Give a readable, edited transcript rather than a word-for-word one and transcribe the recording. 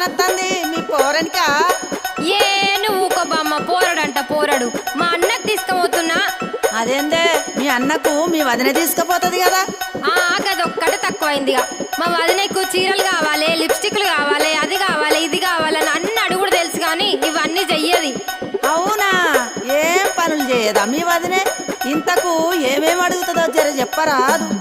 వస్తుంది మీ పోరనికా? ఏ నువ్వు ఊకో బామ్మ, పోరడంట పోరడు. మా అన్నకు తీసుకుపోతున్నా. అదేందే మీ అన్నకు మీ వదిన తీసుకుపోతుంది కదా? గదొక్కటే తక్కువైందిగా. మా వదినకు చీరలు కావాలి, లిప్స్టిక్లు కావాలి, అది కావాలి, ఇది కావాలని అన్ని అడుగుడు తెలుసు కానీ ఇవన్నీ చెయ్యది. అవునా? ఏం పనులు చేయదా మీ వదినే? ఇంతకు ఏమేమి అడుగుతుందో జర చెప్పరాదు.